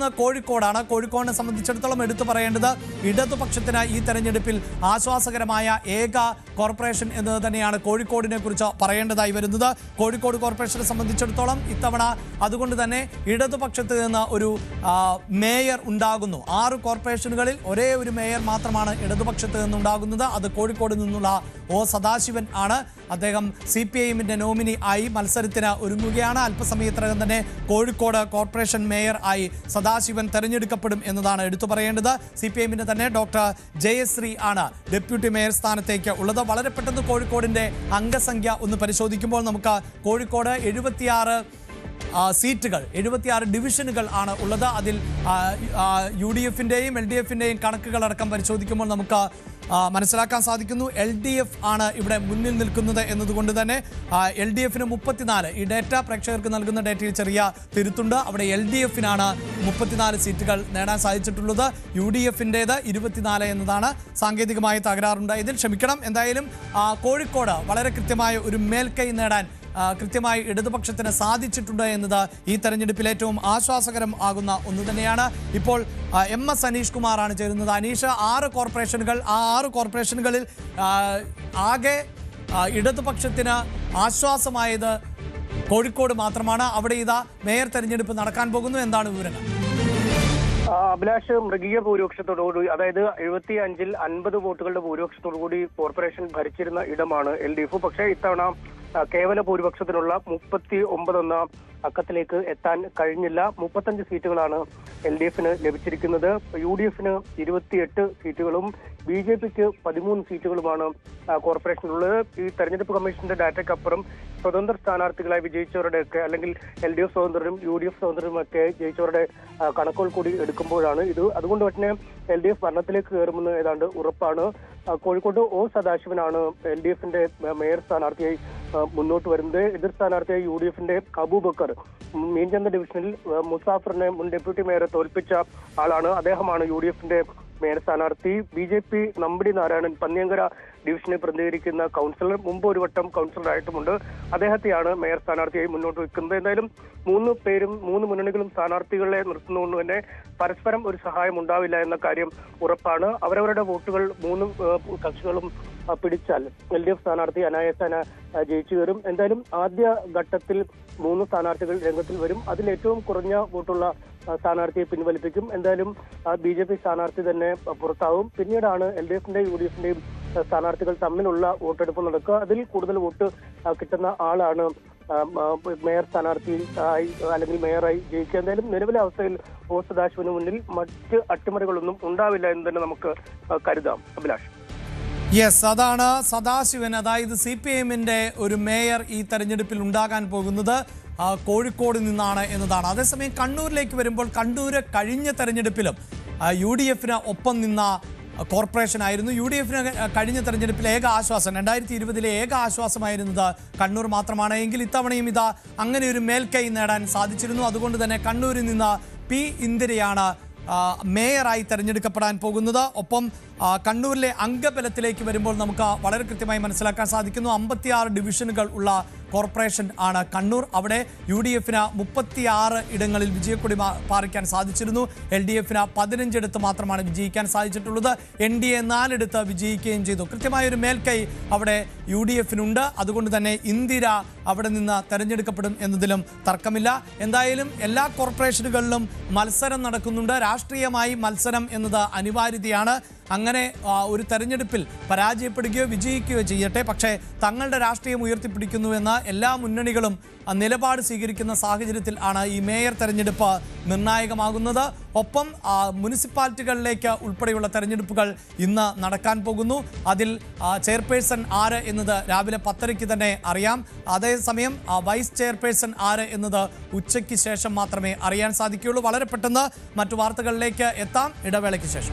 മറ്റൊന്ന് കോഴിക്കോടാണ്. കോഴിക്കോടിനെ സംബന്ധിച്ചിടത്തോളം എടുത്തു പറയേണ്ടത് ഇടതുപക്ഷത്തിന് ഈ തെരഞ്ഞെടുപ്പിൽ ആശ്വാസകരമായ ഏക കോർപ്പറേഷൻ എന്നത് തന്നെയാണ് കോഴിക്കോടിനെ കുറിച്ച് പറയേണ്ടതായി വരുന്നത്. കോഴിക്കോട് കോർപ്പറേഷനെ സംബന്ധിച്ചിടത്തോളം ഇത്തവണ അതുകൊണ്ട് തന്നെ ഇടതുപക്ഷത്ത് നിന്ന് ഒരു മേയർ ഉണ്ടാകുന്നു. 6 കോർപ്പറേഷനുകളിൽ ഒരേ ഒരു മേയർ മാത്രമാണ് ഇടതുപക്ഷത്ത് നിന്നുണ്ടാകുന്നത്. അത് കോഴിക്കോട് നിന്നുള്ള ഒ സദാശിവൻ ആണ്. അദ്ദേഹം CPIഎമ്മിന്റെ നോമിനി ആയി മത്സരത്തിന് ഒരുങ്ങുകയാണ്. അല്പസമയത്തിനകം തന്നെ കോഴിക്കോട് കോർപ്പറേഷൻ മേയർ ആയി സദാശിവൻ തെരഞ്ഞെടുക്കപ്പെടും എന്നതാണ് എടുത്തു പറയേണ്ടത്. CPIഎമ്മിന്റെ തന്നെ ഡോക്ടർ ജയശ്രീ ആണ് ഡെപ്യൂട്ടി മേയർ സ്ഥാനത്തേക്ക് ഉള്ളത്. വളരെ പെട്ടെന്ന് കോഴിക്കോടിന്റെ അംഗസംഖ്യ ഒന്ന് പരിശോധിക്കുമ്പോൾ നമുക്ക് കോഴിക്കോട് 76 സീറ്റുകൾ 76 ഡിവിഷനുകൾ ആണ് ഉള്ളത്. അതിൽ UDFന്റെയും LDFന്റെയും കണക്കുകളടക്കം പരിശോധിക്കുമ്പോൾ നമുക്ക് മനസ്സിലാക്കാൻ സാധിക്കുന്നു LDF ആണ് ഇവിടെ മുന്നിൽ നിൽക്കുന്നത് എന്നതുകൊണ്ട് തന്നെ LDFന് 34. ഈ ഡേറ്റ പ്രേക്ഷകർക്ക് നൽകുന്ന ഡേറ്റയിൽ ചെറിയ തിരുത്തുണ്ട്. അവിടെ LDFനാണ് 34 സീറ്റുകൾ നേടാൻ സാധിച്ചിട്ടുള്ളത്. UDFന്റേത് 24 എന്നതാണ് സാങ്കേതികമായ തകരാറുണ്ടായതിൽ ക്ഷമിക്കണം. എന്തായാലും കോഴിക്കോട് വളരെ കൃത്യമായ ഒരു മേൽക്കൈ നേടാൻ കൃത്യമായി ഇടതുപക്ഷത്തിന് സാധിച്ചിട്ടുണ്ട് എന്നത് ഈ തെരഞ്ഞെടുപ്പിൽ ഏറ്റവും ആശ്വാസകരം ആകുന്ന ഒന്ന് തന്നെയാണ്. ഇപ്പോൾ MS അനീഷ് കുമാറാണ് ചേരുന്നത്. അനീഷ്, 6 കോർപ്പറേഷനുകൾ, ആ 6 കോർപ്പറേഷനുകളിൽ ആകെ ഇടതുപക്ഷത്തിന് ആശ്വാസമായത് കോഴിക്കോട് മാത്രമാണ്. അവിടെ ഇതാ മേയർ തെരഞ്ഞെടുപ്പ് നടക്കാൻ പോകുന്നു. എന്താണ് വിവരങ്ങൾ? അഭിലാഷ്, മൃഗീയ ഭൂരിപക്ഷത്തോടുകൂടി, അതായത് 75-ൽ 50 വോട്ടുകളുടെ ഭൂരിപക്ഷത്തോടുകൂടി കോർപ്പറേഷൻ ഭരിച്ചിരുന്ന ഇടമാണ് LDF. പക്ഷേ ഇത്തവണ കേവല ഭൂരിപക്ഷത്തിനുള്ള 39 അക്കത്തിലേക്ക് എത്താൻ കഴിഞ്ഞില്ല. 35 സീറ്റുകളാണ് LDFന് ലഭിച്ചിരിക്കുന്നത്. UDFന് 28 സീറ്റുകളും BJPക്ക് 13 സീറ്റുകളുമാണ് കോർപ്പറേഷനിലുള്ളത്. ഈ തെരഞ്ഞെടുപ്പ് കമ്മീഷന്റെ ഡാറ്റയ്ക്കപ്പുറം സ്വതന്ത്ര സ്ഥാനാർത്ഥികളായി വിജയിച്ചവരുടെയൊക്കെ, അല്ലെങ്കിൽ LDF സ്വതന്ത്രരും UDF സ്വതന്ത്രരും ഒക്കെ ജയിച്ചവരുടെ കണക്കുകൾ കൂടി എടുക്കുമ്പോഴാണ് ഇത്. അതുകൊണ്ട് തന്നെ LDF ഭരണത്തിലേക്ക് കയറുമെന്ന് ഏതാണ്ട് ഉറപ്പാണ്. കോഴിക്കോട് ഒ സദാശിവനാണ് LDFന്റെ മേയർ സ്ഥാനാർത്ഥിയായി മുന്നോട്ട് വരുന്നത്. എതിർ സ്ഥാനാർത്ഥിയായി UDFന്റെ അബൂബക്കർ മീൻചന്ത ഡിവിഷനിൽ മുസാഫറിനെ മുൻ ഡെപ്യൂട്ടി മേയറെ തോൽപ്പിച്ച ആളാണ്. അദ്ദേഹമാണ് UDFന്റെ മേയർ സ്ഥാനാർത്ഥി. BJP നമ്പടി നാരായണൻ പന്നിയങ്കര ഡിവിഷനെ പ്രതിനിധീകരിക്കുന്ന കൗൺസിലർ, മുമ്പ് ഒരു വട്ടം കൗൺസിലറായിട്ടുമുണ്ട്. അദ്ദേഹത്തെയാണ് മേയർ സ്ഥാനാർത്ഥിയായി മുന്നോട്ട് വെക്കുന്നത്. എന്തായാലും 3 മുന്നണികളും സ്ഥാനാർത്ഥികളെ നിർത്തുന്നതുകൊണ്ട് തന്നെ പരസ്പരം ഒരു സഹായം ഉണ്ടാവില്ല എന്ന കാര്യം ഉറപ്പാണ്. അവരവരുടെ വോട്ടുകൾ 3 കക്ഷികളും പിടിച്ചാൽ LDF സ്ഥാനാർത്ഥി അനായാസേന ജയിച്ചു വരും. എന്തായാലും ആദ്യ ഘട്ടത്തിൽ 3 സ്ഥാനാർത്ഥികൾ രംഗത്തിൽ വരും. അതിൽ ഏറ്റവും കുറഞ്ഞ വോട്ടുള്ള സ്ഥാനാർത്ഥിയെ പിൻവലിപ്പിക്കും. എന്തായാലും BJP സ്ഥാനാർത്ഥി തന്നെ പുറത്താവും. പിന്നീടാണ് LDFന്റെയും UDFന്റെയും സ്ഥാനാർത്ഥികൾ തമ്മിലുള്ള വോട്ടെടുപ്പ് നടക്കുക. അതിൽ കൂടുതൽ വോട്ട് കിട്ടുന്ന ആളാണ് മേയർ സ്ഥാനാർത്ഥി അല്ലെങ്കിൽ മേയറായി ജയിക്കുക. എന്തായാലും നിലവിലെ അവസ്ഥയിൽ ഒ സദാശിവന് മുന്നിൽ മറ്റ് അട്ടിമറികളൊന്നും ഉണ്ടാവില്ല എന്ന് തന്നെ നമുക്ക് കരുതാം. അഭിലാഷ്, യെസ്, അതാണ് സദാശിവൻ, അതായത് CPIഎമ്മിന്റെ ഒരു മേയർ ഈ തെരഞ്ഞെടുപ്പിൽ ഉണ്ടാകാൻ പോകുന്നത് കോഴിക്കോട് നിന്നാണ് എന്നതാണ്. അതേസമയം കണ്ണൂരിലേക്ക് വരുമ്പോൾ, കണ്ണൂർ കഴിഞ്ഞ തെരഞ്ഞെടുപ്പിലും UDFന് ഒപ്പം നിന്ന കോർപ്പറേഷൻ ആയിരുന്നു. UDFന് കഴിഞ്ഞ തെരഞ്ഞെടുപ്പിൽ ഏക ആശ്വാസം 2020 ഏക ആശ്വാസമായിരുന്നത് കണ്ണൂർ മാത്രമാണ്. എങ്കിൽ ഇത്തവണയും ഇതാ അങ്ങനെ ഒരു മേൽക്കൈ നേടാൻ സാധിച്ചിരുന്നു. അതുകൊണ്ട് തന്നെ കണ്ണൂരിൽ നിന്ന് P ഇന്ദിരയാണ് മേയറായി തെരഞ്ഞെടുക്കപ്പെടാൻ പോകുന്നത്. ഒപ്പം കണ്ണൂരിലെ അംഗബലത്തിലേക്ക് വരുമ്പോൾ നമുക്ക് വളരെ കൃത്യമായി മനസ്സിലാക്കാൻ സാധിക്കുന്നു. 56 ഡിവിഷനുകൾ ഉള്ള കോർപ്പറേഷൻ ആണ് കണ്ണൂർ. അവിടെ UDFന് 36 ഇടങ്ങളിൽ വിജയക്കൊടി പാറിക്കാൻ സാധിച്ചിരുന്നു. LDFന് 15 ഇടത്ത് മാത്രമാണ് വിജയിക്കാൻ സാധിച്ചിട്ടുള്ളത്. NDA 4 ഇടത്ത് വിജയിക്കുകയും ചെയ്തു. കൃത്യമായൊരു മേൽക്കൈ അവിടെ UDFനുണ്ട്. അതുകൊണ്ട് തന്നെ ഇന്ദിര അവിടെ നിന്ന് തെരഞ്ഞെടുക്കപ്പെടും എന്നതിലും തർക്കമില്ല. എന്തായാലും എല്ലാ കോർപ്പറേഷനുകളിലും മത്സരം നടക്കുന്നുണ്ട്. രാഷ്ട്രീയമായി മത്സരം എന്നത് അനിവാര്യതയാണ്. അങ്ങനെ ഒരു തെരഞ്ഞെടുപ്പിൽ പരാജയപ്പെടുകയോ വിജയിക്കുകയോ ചെയ്യട്ടെ, പക്ഷേ തങ്ങളുടെ രാഷ്ട്രീയം ഉയർത്തിപ്പിടിക്കുന്നുവെന്ന് എല്ലാ മുന്നണികളും നിലപാട് സ്വീകരിക്കുന്ന സാഹചര്യത്തിൽ ആണ് ഈ മേയർ തെരഞ്ഞെടുപ്പ് നിർണായകമാകുന്നത്. ഒപ്പം മുനിസിപ്പാലിറ്റികളിലേക്ക് ഉൾപ്പെടെയുള്ള തെരഞ്ഞെടുപ്പുകൾ ഇന്ന് നടക്കാൻ പോകുന്നു. അതിൽ ചെയർപേഴ്സൺ ആര് എന്നത് രാവിലെ 10:30 തന്നെ അറിയാം. അതേസമയം വൈസ് ചെയർപേഴ്സൺ ആര് എന്നത് ഉച്ചയ്ക്ക് ശേഷം മാത്രമേ അറിയാൻ സാധിക്കുകയുള്ളൂ. വളരെ പെട്ടെന്ന് മറ്റു വാർത്തകളിലേക്ക് എത്താം, ഇടവേളയ്ക്ക് ശേഷം.